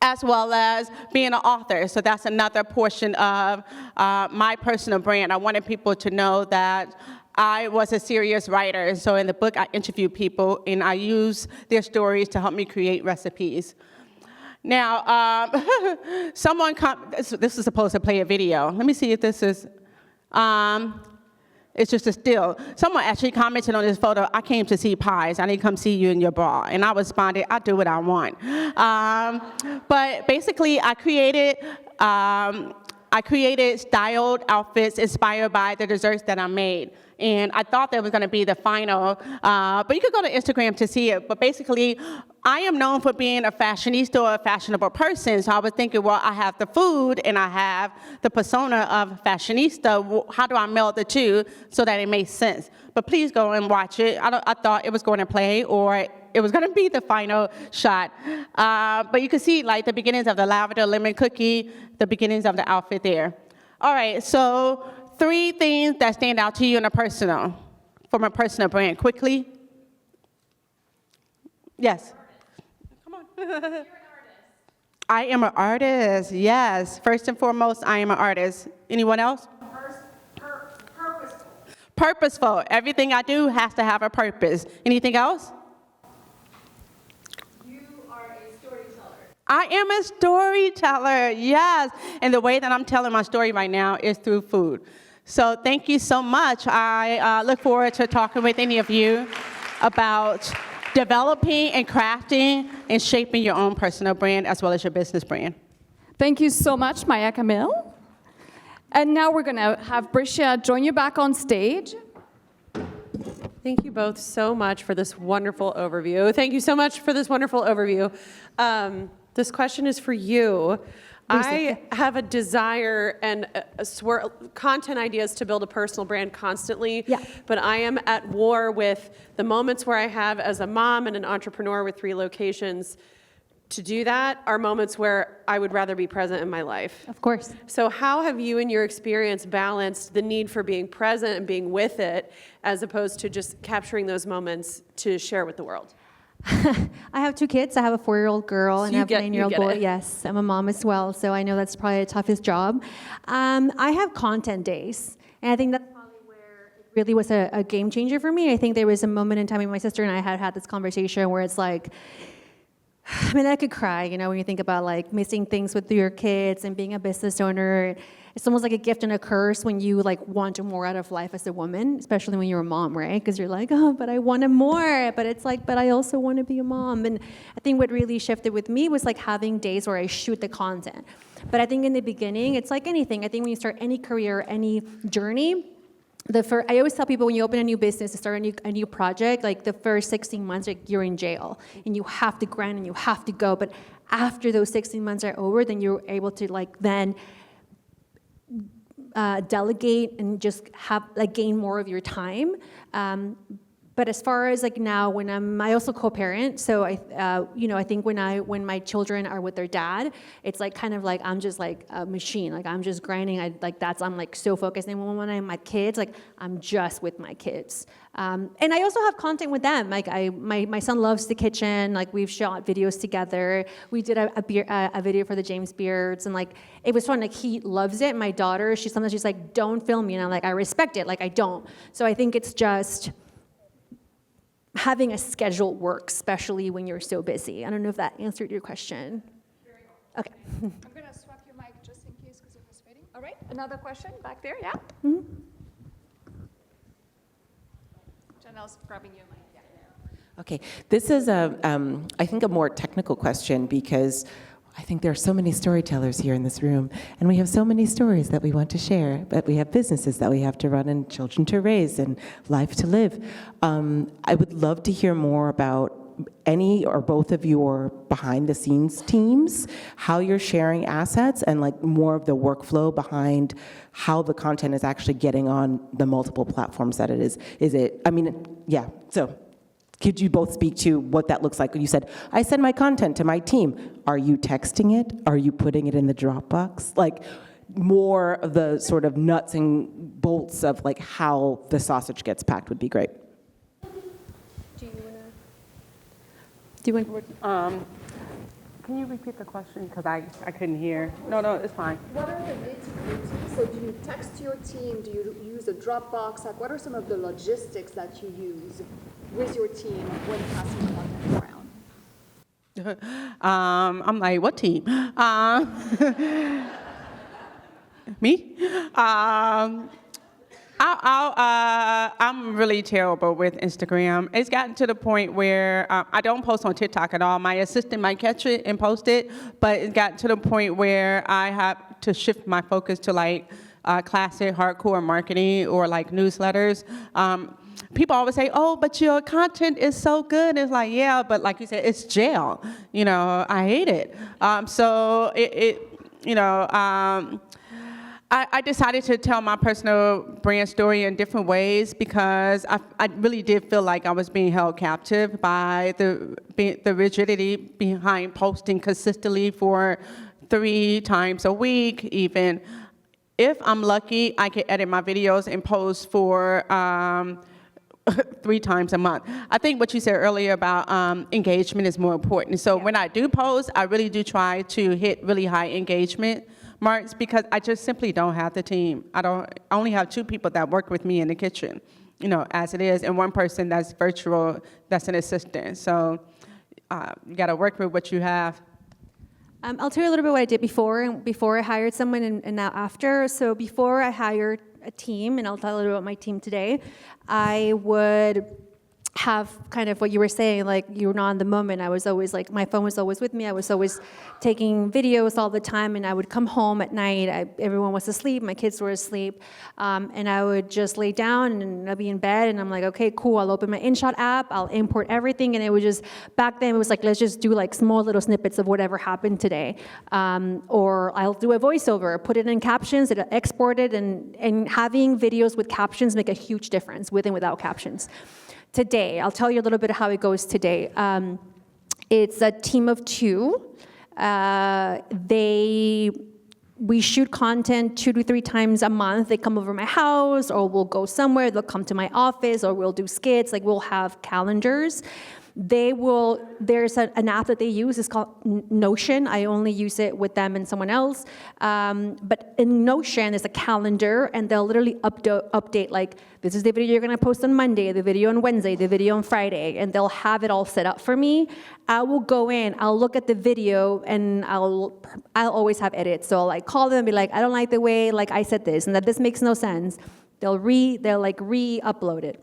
as well as being an author. So that's another portion of my personal brand. I wanted people to know that I was a serious writer. So in the book, I interview people, and I use their stories to help me create recipes. Now, this is supposed to play a video. Let me see if this is... It's just a still. Someone actually commented on this photo, I came to see pies. I didn't come see you in your bra. And I responded, I do what I want. But basically, I created styled outfits inspired by the desserts that I made. And I thought that was going to be the final, but you could go to Instagram to see it. But basically, I am known for being a fashionista or a fashionable person. So I was thinking, well, I have the food and I have the persona of fashionista. How do I meld the two so that it makes sense? But please go and watch it. I thought it was going to play or it was going to be the final shot. But you can see like the beginnings of the lavender lemon cookie, the beginnings of the outfit there. All right, so 3 things that stand out to you from a personal brand. Quickly. Yes. Come on. You're an artist. I am an artist, yes. First and foremost, I am an artist. Anyone else? Purposeful. Purposeful. Everything I do has to have a purpose. Anything else? You are a storyteller. I am a storyteller, yes. And the way that I'm telling my story right now is through food. So thank you so much. I look forward to talking with any of you about developing and crafting and shaping your own personal brand as well as your business brand. Thank you so much, Maya-Camille. And now we're going to have Bricia join you back on stage. Thank you both so much for this wonderful overview. Thank you so much for this wonderful overview. This question is for you. I have a desire and content ideas to build a personal brand constantly, but I am at war with the moments where I have as a mom and an entrepreneur with 3 locations. To do that are moments where I would rather be present in my life. Of course. So how have you, in your experience, balanced the need for being present and being with it as opposed to just capturing those moments to share with the world? I have 2 kids. I have a 4-year-old girl and I have a 9-year-old boy. it. Yes, I'm a mom as well, so I know that's probably the toughest job. I have content days, and I think that's probably where it really was a game changer for me. I think there was a moment in time when my sister and I had this conversation where it's like, I mean, I could cry, when you think about like missing things with your kids and being a business owner. It's almost like a gift and a curse when you like want more out of life as a woman, especially when you're a mom, right? Because you're like, oh, but I wanted more. But it's like, but I also want to be a mom. And I think what really shifted with me was like having days where I shoot the content. But I think in the beginning, it's like anything. I think when you start any career, any journey, I always tell people when you open a new business, to start a new project, like the first 16 months, like you're in jail and you have to grind and you have to go. But after those 16 months are over, then you're able to like then delegate and just have like gain more of your time. But as far as like now, when I also co-parent, so I think when my children are with their dad, it's like kind of like I'm just like a machine, like I'm just grinding. I'm like so focused. And when I'm my kids, like I'm just with my kids. And I also have content with them. Like my son loves the kitchen. Like we've shot videos together. We did a video for the James Beards, and like it was fun. Like he loves it. My daughter, she's like, don't film me, and I'm like, I respect it. Like I don't. So I think it's just having a schedule works, especially when you're so busy. I don't know if that answered your question. Okay. I'm going to swap your mic just in case because it was fading. All right. Another question back there, yeah? Janelle's grabbing you a mic. Yeah. Okay, this is I think a more technical question because I think there are so many storytellers here in this room, and we have so many stories that we want to share, but we have businesses that we have to run and children to raise and life to live. I would love to hear more about any or both of your behind-the-scenes teams, how you're sharing assets, and like more of the workflow behind how the content is actually getting on the multiple platforms that it is. Is it, I mean, yeah, so. Could you both speak to what that looks like? You said, I send my content to my team. Are you texting it? Are you putting it in the Dropbox? Like more of the sort of nuts and bolts of like how the sausage gets packed would be great. Do you want? Can you repeat the question? Because I couldn't hear. No, it's fine. What are the nitty-gritty? So do you text your team? Do you use a Dropbox? Like, what are some of the logistics that you use with your team when passing content around? I'm like, what team? Me? I'm really terrible with Instagram. It's gotten to the point where I don't post on TikTok at all. My assistant might catch it and post it, but it's gotten to the point where I have to shift my focus to like classic hardcore marketing or like newsletters. People always say, oh, but your content is so good. It's like, yeah, but like you said, it's jail. You know, I hate it. I decided to tell my personal brand story in different ways because I really did feel like I was being held captive by the rigidity behind posting consistently for 3 times a week even. If I'm lucky, I can edit my videos and post for 3 times a month. I think what you said earlier about engagement is more important. So when I do post, I really do try to hit really high engagement marks because I just simply don't have the team. I only have 2 people that work with me in the kitchen, you know, as it is, and 1 person that's virtual, that's an assistant. So you got to work with what you have. I'll tell you a little bit what I did before I hired someone and now after. So before I hired a team, and I'll tell you about my team today, I would have kind of what you were saying, like you were not in the moment. I was always like, my phone was always with me. I was always taking videos all the time, and I would come home at night. Everyone was asleep. My kids were asleep. And I would just lay down and I'd be in bed, and I'm like, okay, cool. I'll open my InShot app. I'll import everything. And it was just, back then it was like, let's just do like small little snippets of whatever happened today. Or I'll do a voiceover, put it in captions, it'll export it, and having videos with captions make a huge difference with and without captions. Today, I'll tell you a little bit of how it goes today. It's a team of 2. We shoot content 2 to 3 times a month. They come over my house, or we'll go somewhere. They'll come to my office, or we'll do skits. Like, we'll have calendars. There's an app that they use, it's called Notion. I only use it with them and someone else. But in Notion, there's a calendar, and they'll literally update, like, this is the video you're gonna post on Monday, the video on Wednesday, the video on Friday, and they'll have it all set up for me. I will go in, I'll look at the video, and I'll always have edits. So I'll like call them and be like, I don't like the way like I said this, and that this makes no sense. They'll re-upload it.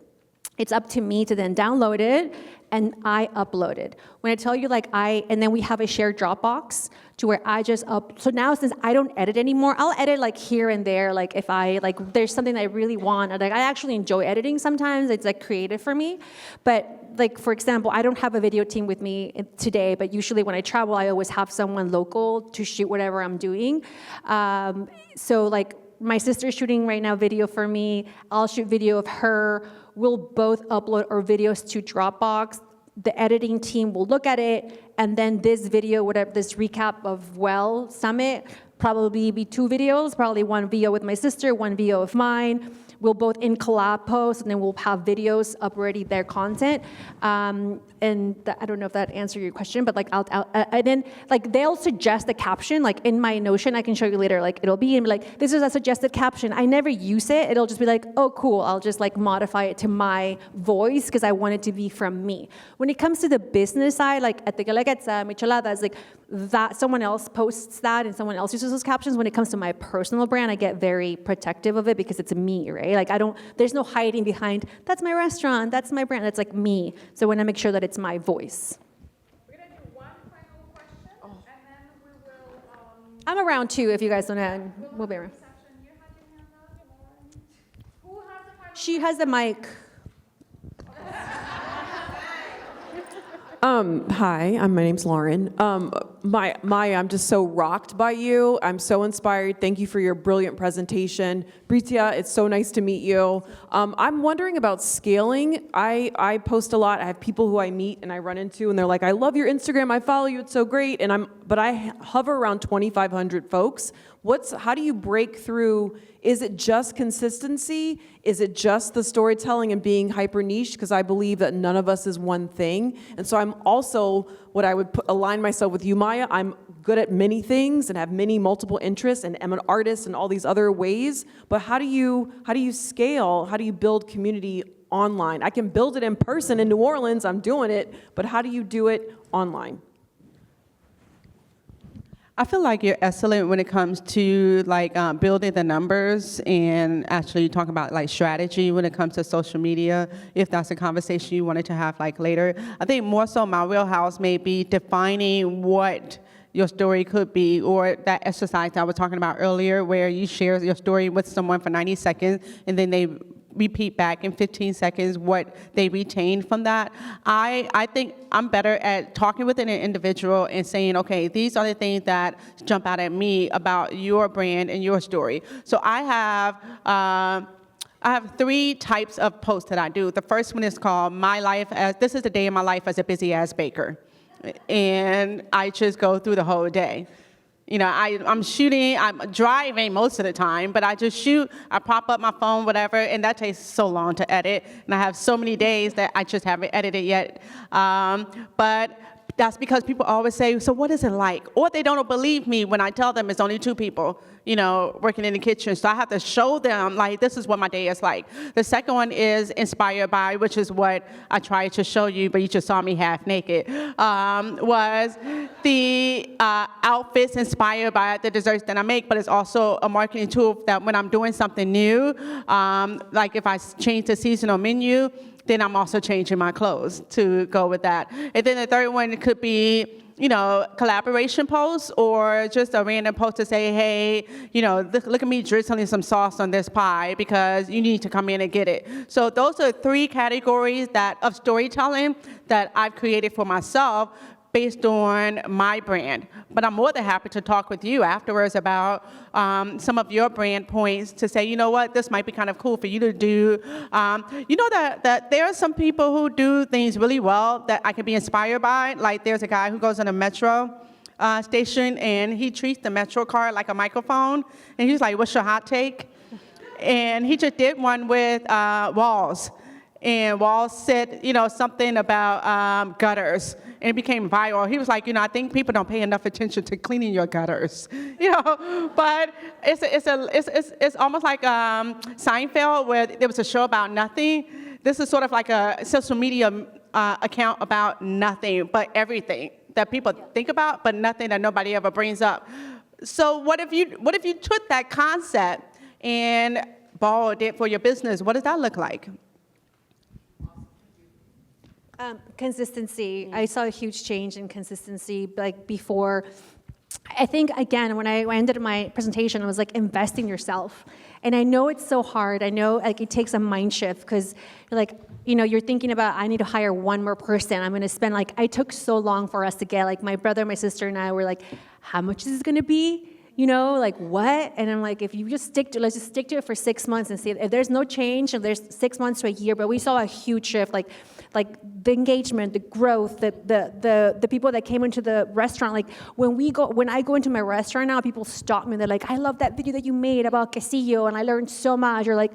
It's up to me to then download it, and I upload it. When I tell you, and then we have a shared Dropbox to where I just so now since I don't edit anymore, I'll edit like here and there, like if there's something that I really want, like I actually enjoy editing sometimes, it's like creative for me. But like, for example, I don't have a video team with me today, but usually when I travel, I always have someone local to shoot whatever I'm doing. So like, my sister's shooting right now video for me, I'll shoot video of her. We'll both upload our videos to Dropbox. The editing team will look at it, and then this video, this recap of Well Summit, probably be 2 videos, probably 1 video with my sister, 1 video of mine. We'll both in collab post, and then we'll have videos up already, their content. And I don't know if that answered your question, but like, and then like they'll suggest a caption, like in my Notion, I can show you later, like it'll be like, this is a suggested caption. I never use it. It'll just be like, oh, cool. I'll just like modify it to my voice because I want it to be from me. When it comes to the business side, like at the Guelaguetza, Micheladas, like that someone else posts that and someone else uses those captions, when it comes to my personal brand, I get very protective of it because it's me, right? Like there's no hiding behind, that's my restaurant, that's my brand, that's like me. So when I make sure that it's my voice. We're gonna do one final question, and then we will, I'm around too, if you guys don't know, we'll be around. reception. You have your hand up, Lauren. Who has the final? She has the mic. Hi, my name's Lauren. Maya, I'm just so rocked by you. I'm so inspired. Thank you for your brilliant presentation. Bricia, it's so nice to meet you. I'm wondering about scaling. I post a lot. I have people who I meet and I run into, and they're like, I love your Instagram. I follow you. It's so great. But I hover around 2,500 folks. How do you break through? Is it just consistency? Is it just the storytelling and being hyper niche? Because I believe that none of us is one thing. And so I'm also, what I would align myself with you, Maya, I'm good at many things and have many multiple interests and am an artist and all these other ways. But how do you scale? How do you build community online? I can build it in person in New Orleans, I'm doing it, but how do you do it online? I feel like you're excellent when it comes to like building the numbers and actually talking about like strategy when it comes to social media, if that's a conversation you wanted to have like later. I think more so my wheelhouse may be defining what your story could be, or that exercise that I was talking about earlier where you share your story with someone for 90 seconds and then they repeat back in 15 seconds what they retained from that. I think I'm better at talking with an individual and saying, okay, these are the things that jump out at me about your brand and your story. So I have 3 types of posts that I do. The first one is called this is the day in my life as a busy ass baker. And I just go through the whole day. You know, I'm shooting, I'm driving most of the time, but I just shoot, I pop up my phone, whatever, and that takes so long to edit. And I have so many days that I just haven't edited yet. But that's because people always say, so what is it like? Or they don't believe me when I tell them it's only 2 people, you know, working in the kitchen. So I have to show them, like, this is what my day is like. The second one is inspired by, which is what I tried to show you, but you just saw me half naked, was the outfits inspired by the desserts that I make, but it's also a marketing tool that when I'm doing something new, like if I change the seasonal menu, then I'm also changing my clothes to go with that. And then the third one could be, you know, collaboration posts or just a random post to say, hey, you know, look at me drizzling some sauce on this pie because you need to come in and get it. So those are 3 categories of storytelling that I've created for myself based on my brand. But I'm more than happy to talk with you afterwards about some of your brand points to say, you know what, this might be kind of cool for you to do. You know that there are some people who do things really well that I can be inspired by. Like there's a guy who goes on a metro station and he treats the metro card like a microphone. And he's like, what's your hot take? And he just did one with walls. And Walls said, you know, something about gutters, and it became viral. He was like, you know, I think people don't pay enough attention to cleaning your gutters, you know. But it's almost like Seinfeld, where there was a show about nothing. This is sort of like a social media account about nothing, but everything that people think about, but nothing that nobody ever brings up. So what if you took that concept and borrowed it for your business? What does that look like? Consistency. I saw a huge change in consistency. Like before, I think again when I ended my presentation, I was like, invest in yourself. And I know it's so hard. I know like it takes a mind shift because you're like, you know, you're thinking about I need to hire 1 more person. I'm going to spend like it took so long for us to get like my brother, my sister, and I were like, how much is this going to be? You know, like what? And I'm like, if you just let's just stick to it for 6 months and see if there's no change, if there's 6 months to a year. But we saw a huge shift, like the engagement, the growth, the people that came into the restaurant. Like when I go into my restaurant now, people stop me and they're like, I love that video that you made about quesillo, and I learned so much. Or like,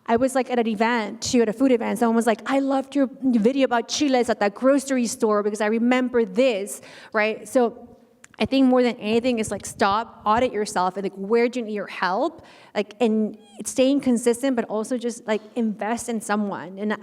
I was like at an event too, at a food event. Someone was like, I loved your video about chiles at that grocery store because I remember this, right? So I think more than anything is like stop, audit yourself, and like where do you need your help? Like, and it's staying consistent, but also just like invest in someone. And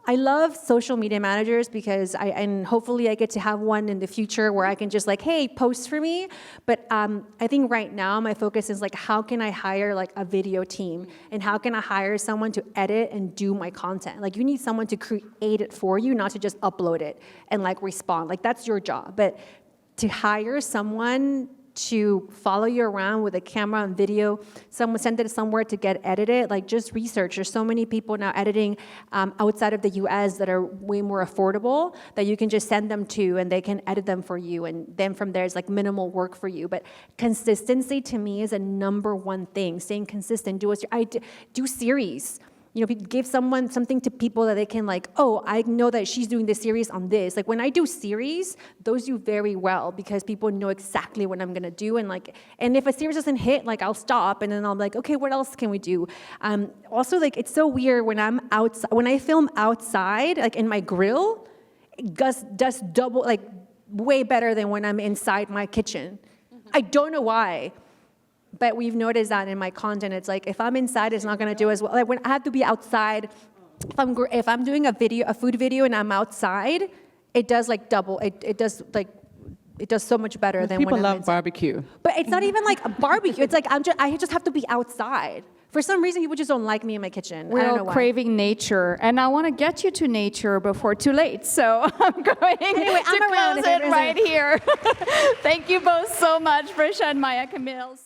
I love social media managers because and hopefully I get to have one in the future where I can just like, hey, post for me. But I think right now my focus is like, how can I hire like a video team? And how can I hire someone to edit and do my content? Like you need someone to create it for you, not to just upload it and like respond. Like that's your job. But to hire someone to follow you around with a camera and video, someone send it somewhere to get edited, like just research. There's so many people now editing outside of the US that are way more affordable that you can just send them to and they can edit them for you. And then from there, it's like minimal work for you. But consistency to me is a number one thing. Staying consistent, do series. You know, give someone something to people that they can like, oh, I know that she's doing this series on this. Like when I do series, those do very well because people know exactly what I'm gonna do. And if a series doesn't hit, like I'll stop and then I'll be like, okay, what else can we do? Also, like it's so weird when I'm outside, when I film outside, like in my grill, it does double, like way better than when I'm inside my kitchen. I don't know why. But we've noticed that in my content, it's like if I'm inside, it's not gonna do as well. Like when I have to be outside, if I'm doing a food video and I'm outside, it does like double. It does so much better than people when I'm love inside. barbecue. But it's not even like a barbecue. It's like I just have to be outside. For some reason, people just don't like me in my kitchen. We're I don't all know why. craving nature, and I want to get you to nature before too late. So I'm going Anyway, to I'm around close if it right here. Thank you both so much, Bricia and Maya-Camille.